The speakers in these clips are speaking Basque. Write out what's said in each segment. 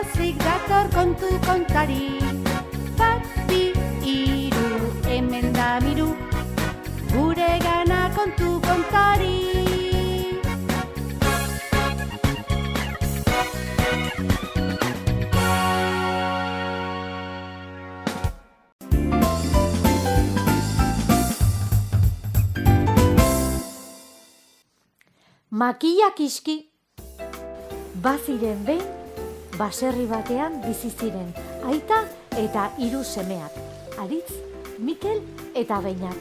pozik dator kontu kontari. Bat, bi, hiru, hemen da miru, gure gana kontu kontari. Makila kiski. Baziren behin, baserri batean bizi ziren aita eta 3 semeak, Aritz, Mikel eta Beñat.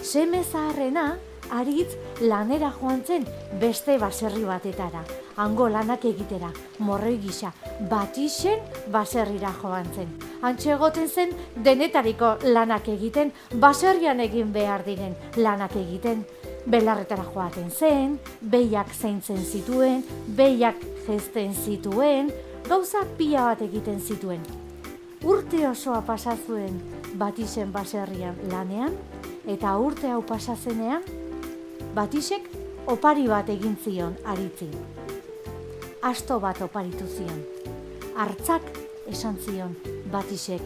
Seme zaharrena, Aritz, lanera joan zen beste baserri batetara, hango lanak egitera, morroi gisa, Batixen baserrira joan zen. Hantxe egoten zen denetariko lanak egiten, baserrian egin behar diren lanak egiten. Belarretara joaten zen, behiak zaintzen zituen, behiak jezten zituen, gauza pila bat egiten zituen. Urte osoa pasa zuen Batixen baserrian lanean, eta urte hau pasa zenean, Batixek opari bat egin zion Aritzi. Asto bat oparitu zion. Hartzak esan zion Batixek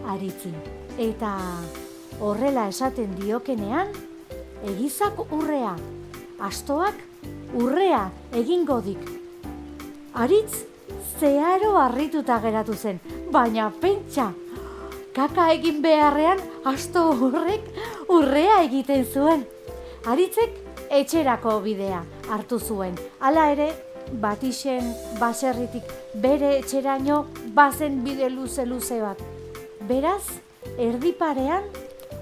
Aritzi. Eta horrela esaten diokenean, egizak urrea, astoak urrea egingo dik. Aritz zeharo harrituta geratu zen, baina pentsa, kaka egin beharrean asto horrek urrea egiten zuen. Aritzek etxerako bidea hartu zuen. Hala ere, Batixen baserritik bere etxeraino bazen bide luze bat. Beraz, erdiparean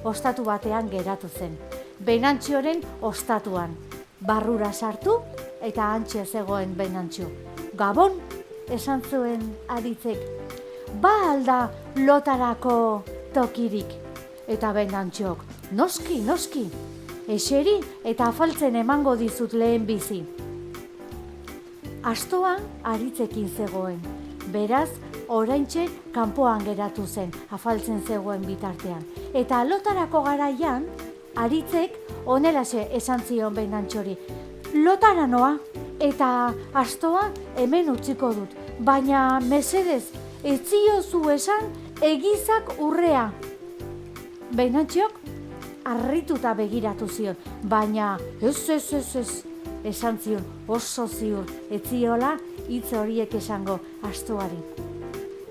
ostatu batean geratu zen. Benantxoren ostatuan. Barrura sartu eta hantxe zegoen Benantxo. Gabon, esan zuen Aritzek. Ba alda lotarako tokirik. Eta Benantxok, noski, eseri eta afaltzen emango dizut lehen bizi. Astoa Aritzekin zegoen. Beraz, oraintxe kanpoan geratu zen, afaltzen zegoen bitartean. Eta lotarako garaian, Aritzek honelaxe esan zion Benantxori. Lotara noa eta astoa hemen utziko dut, baina mesedez, ez ziozu esan egizak urrea. Benantxok harrituta begiratu zion, baina ez, esan zion oso ziur, ez ziola hitz horiek esango astoari.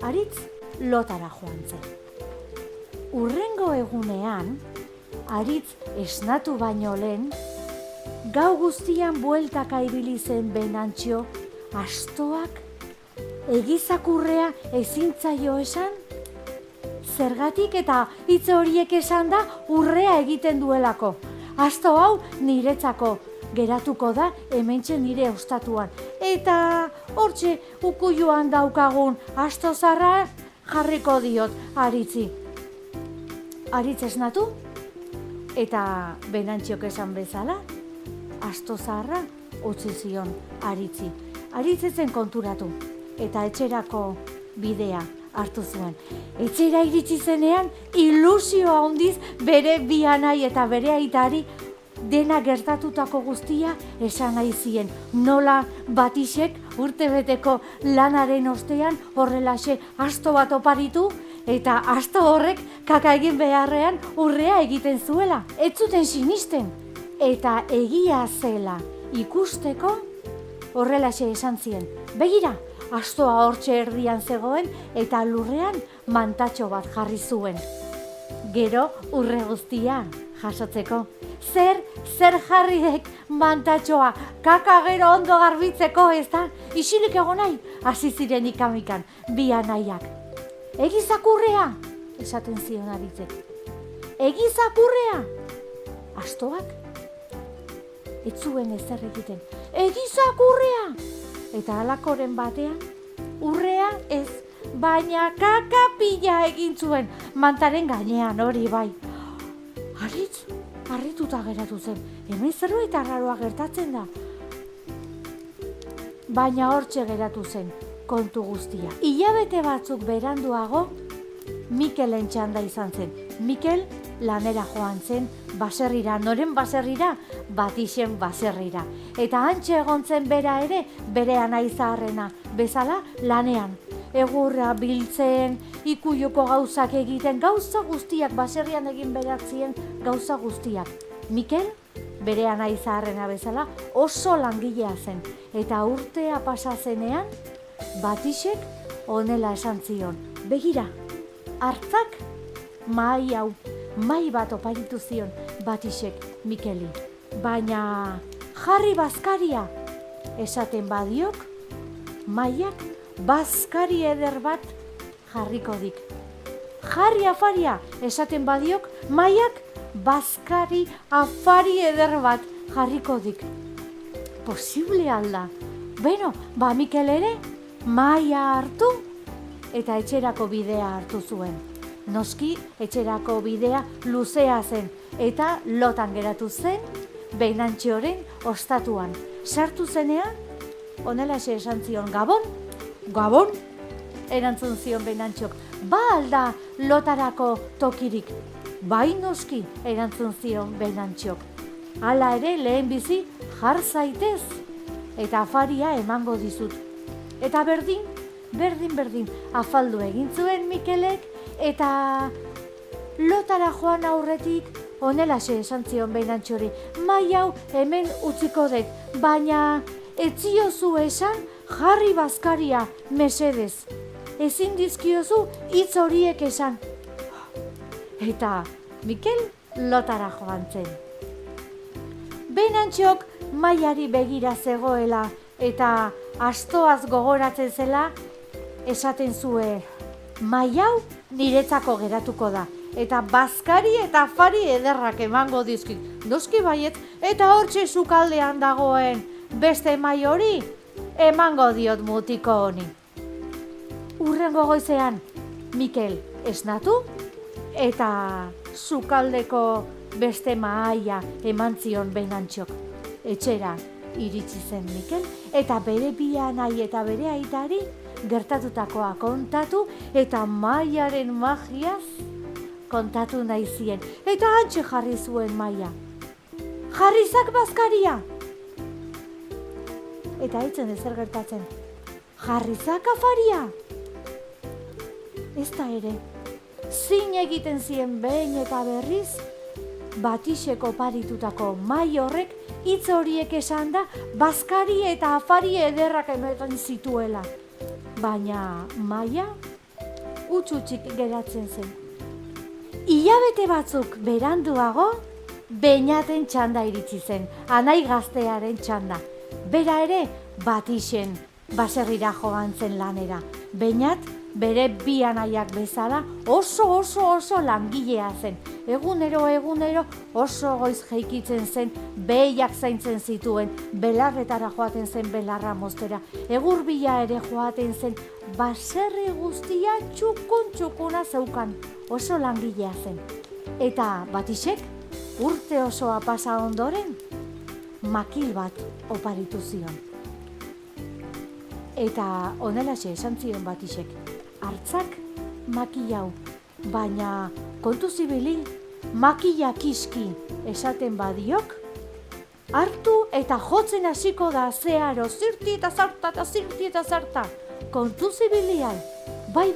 Aritz lotara joan zen. Hurrengo egunean, Aritz esnatu baino lehen, gau guztian bueltaka ibili zen Benantxo, astoak egizak urrea ezin zaio esan? Zergatik eta hitz horiek esan da urrea egiten duelako. Asto hau niretzako geratuko da hementxe nire ostatuan. Eta hortxe ukuiluan daukagun asto zarra jarriko diot Aritzi. Aritz esnatu? Eta Benantxok esan bezala, asto zaharra utzi zion Aritzi. Aritz ezen konturatu eta etxerako bidea hartu zuen. Etxera iritsi zenean ilusioa handiz bere bi anai eta bere aitari dena gertatutako guztia esan nahi zien. Nola Batixek urtebeteko lanaren ostean horrelaxe asto bat oparitu, eta asto horrek kaka egin beharrean urrea egiten zuela. Ez zuten sinisten. Eta egia zela ikusteko horrelaxe esan zien. Begira, astoa hortxe erdian zegoen eta lurrean mantatxo bat jarri zuen. Gero urre guztia jasotzeko. Zer jarriek mantatxoa, kaka gero ondo garbitzeko, ez da? Isilik egon nahi, hasi ziren ikamikan, bi anaiak. Egizak urrea, esaten zion Aritzek. Egizak urrea! Astoak? Ez zuen ezer egiten. Egizak urrea! Eta halakoren batean, urrea ez, baina kaka pila egin zuen, mantaren gainean hori bai. Aritz, harrituta geratu zen, hemen zerbait arraroa gertatzen da. Baina hortxe geratu zen kontu guztia. Hilabete batzuk beranduago, Mikelen txanda izan zen. Mikel lanera joan zen baserrira, noren baserrira? Batixen baserrira. Eta hantxe egon zen bera ere, bere anai zaharrena, bezala lanean. egurra biltzen, ikuiuko gauzak egiten, gauza guztiak, baserrian egin beratzien gauza guztiak. Mikel, bere anai zaharrena bezala, oso langilea zen, eta urtea pasa zenean, Batixek honela esan zion. Begira, hartzak mahai bat oparitu zion Batixek Mikeli. Baina jarri bazkaria esaten badiok, mahaiak bazkari eder bat jarriko dik. Jarri afaria esaten badiok, mahaiak bazkari afari eder bat jarriko dik. Posible alda. Beno, Mikel ere mahaia hartu eta etxerako bidea hartu zuen. Noski, etxerako bidea luzea zen eta lotan geratu zen Beinantxoren ostatuan. Sartu zenean, honela esan zion, Gabon, Gabon, erantzun zion Beinantxok. Ba alda lotarako tokirik? Bai noski, erantzun zion Beinantxok. Hala ere, lehen bizi jar zaitez eta afaria emango dizut. Eta berdin, afaldu egin zuen Mikelek eta lotara joan aurretik honelaxe esan zion Beinantxori. Mahai hau hemen utziko dut, baina etziozu esan jarri bazkaria mesedez. Ezin dizkiozu hitz horiek esan. Eta Mikel lotara joan zen. Beinantxok mahaiari begira zegoela eta astoaz gogoratzen zela esaten zuen, mahai hau niretzako geratuko da. Eta bazkari eta afari ederrak emango dizkit. Noski baiet, eta hortxe sukaldean dagoen beste mahai hori emango diot mutiko honi. Hurrengo goizean, Mikel esnatu eta sukaldeko beste mahaia eman zion Beinantxok. Etxera iritsi zen Mikel eta bere bi anai eta bere aitari gertatutakoa kontatu eta mahaiaren magiaz kontatu nahi zien. Eta hantxe jarri zuen mahaia. Jarrizak bazkaria! Eta eitzen ezer gertatzen. Jarrizak afaria! Ez da ere, zin egiten zien behin eta berriz, Batixek oparitutako mahai horrek hitz horiek esan da bazkari eta afari ederrak ematen zituela. Baina mahaia utxutxik geratzen zen. Hilabete batzuk beranduago, Beinaten txanda iritsi zen, anai gaztearen txanda. Bera ere Batixen baserrira joan zen lanera. Beinat bere bi anaiak bezala oso langilea zen. Egunero oso goiz jeikitzen zen, behiak zaintzen zituen, belarretara joaten zen belarra moztera. Egur bila ere joaten zen, baserri guztia txukuna zeukan, oso langilea zen. Eta Batixek urte osoa pasa ondoren, makil bat oparitu zion. Eta honelaxe esan zion Batixek, hartzak makila hau, baina kontu zibili, makila kiski esaten badiok, hartu eta jotzen hasiko da zeharo, zirti eta zarta, kontu zibilian, bai,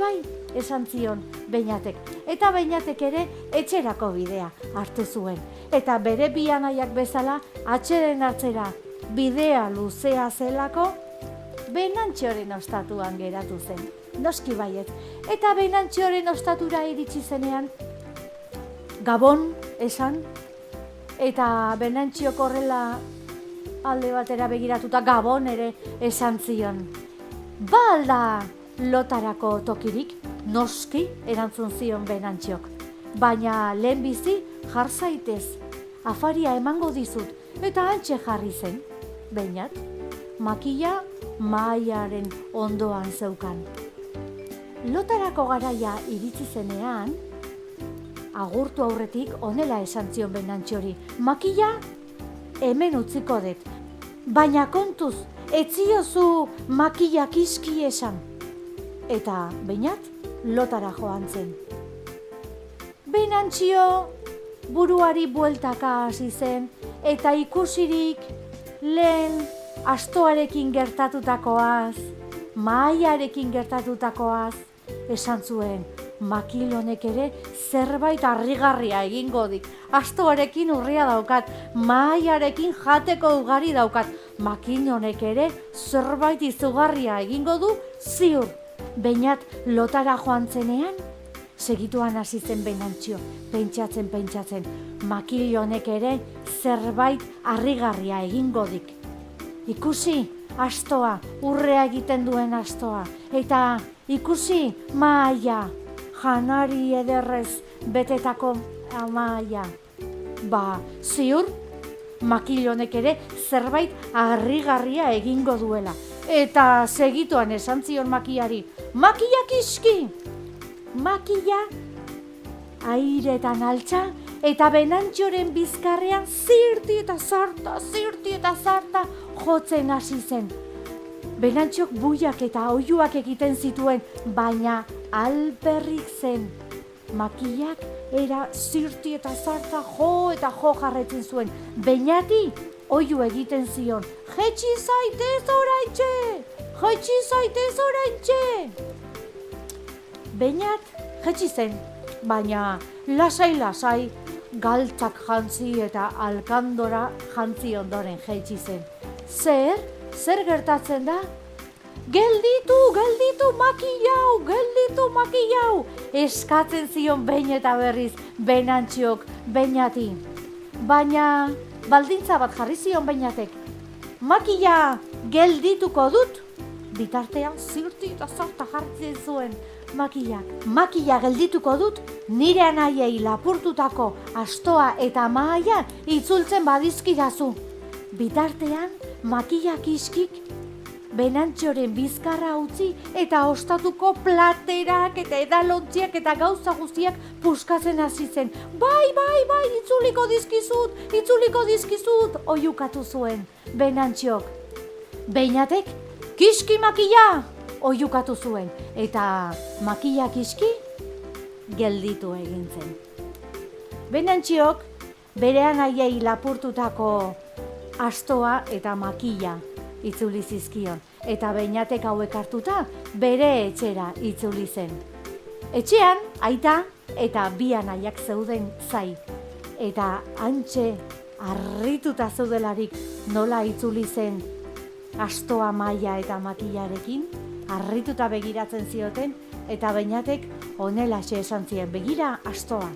esan zion Beinatek. Eta Beinatek ere etxerako bidea hartu zuen. Eta bere bi anaiak bezala, atxeren hartzera bidea luzea zelako, Beinantxoren ostatuan geratu zen. Noski baiet. Eta Beinantxoren ostatura iritsi zenean, Gabon esan, eta Beinantxiok horrela alde batera begiratuta Gabon ere esan zion. Ba alda lotarako tokirik, noski erantzun zion Beinantxiok. Baina lehenbizi jar zaitez, afaria emango dizut, eta hantxe jarri zen, Beinat, makila mahaiaren ondoan zeukan. Lotarako garaia iritsi zenean, agurtu aurretik honela esan zion Beinantxori, makila hemen utziko dut, baina kontuz, etziozu makila kiski esan. Eta Beinat lotara joan zen. Beinantxio buruari bueltaka hasi zen, eta ikusirik lehen astoarekin gertatutakoaz, mahaiarekin gertatutakoaz esan zuen, makil honek ere zerbait harrigarria egingo dik. Astoarekin urria daukat, mahaiarekin jateko ugari daukat. Makil honek ere zerbait izugarria egingo du ziur. Beñat lotara joan zenean, segituan hasi zen Benantxio, pentsatzen, makil honek ere zerbait harrigarria egingo dik. Ikusi, astoa, urrea egiten duen astoa, eta ikusi, mahaia, janari ederrez betetako mahaia. Ba, ziur, makil honek ere zerbait harrigarria egingo duela. Eta segituan esan zion makiari, makila kiski! Makila airetan altxa eta Benantxoren bizkarrean zirti eta zarta jotzen hasi zen. Benantxok buiak eta oihuak egiten zituen, baina alperrik zen. Makilak era zirti eta zarta jo jarretzen zuen. Beñati oihu egiten zion, jetxi zaitez oraintxe! Beñat jetxi zen, baina lasai, galtzak jantzi eta alkandora jantzi ondoren jetxi zen. Zer gertatzen da? Gelditu makillau! Eskatzen zion behin eta berriz Benantxiok Beñati. Baina baldintza bat jarri zion Beñatek. Makila geldituko dut! Bitartean zirti eta zarta jartzen zuen makila. Makila geldituko dut nire anaiei lapurtutako astoa eta mahaia itzultzen badizkidazu. Bitartean makila kiskik Benantxoren bizkarra utzi eta ostatuko platerak eta edalontziak eta gauza guztiak puskatzen hasi zen. Bai, itzuliko dizkizut, oiukatu zuen Benantxok. Beñatek, kiski makila, oiukatu zuen, eta makila kiski gelditu egin zen. Benantxiok bere anaiei lapurtutako astoa eta makila itzuli zizkion, eta Beñatek hauek hartuta bere etxera itzuli zen. Etxean, aita eta bi anaiak zeuden zai, eta hantxe harrituta zeudelarik nola itzuli zen astoa, mahaia eta makilarekin, harrituta begiratzen zioten, eta Beñatek honelaxe esan zien, begira astoa,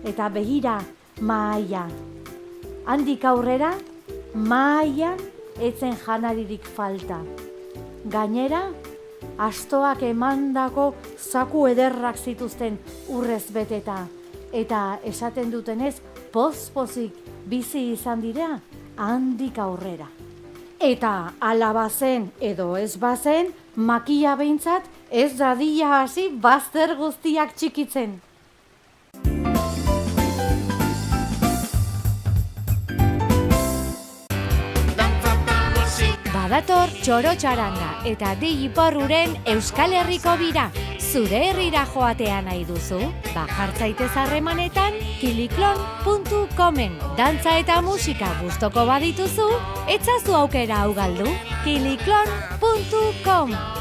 eta begira mahaia. Handik aurrera, mahaian etzen janaririk falta. Gainera, astoak emandako zaku ederrak zituzten urrez beteta, eta esaten dutenez, poz-pozik bizi izan dira handik aurrera. Eta ala bazen edo ez bazen, makila behintzat ez dadila hasi bazter guztiak txikitzen. Badator txoro txaranga eta Dei Iporruren Euskal Herriko bira. Zure herrira joatea nahi duzu? Jartzaitez harremanetan kiliklon.comen. Dantza eta musika gustoko badituzu, etzazu aukera hau galdu. kiliklon.com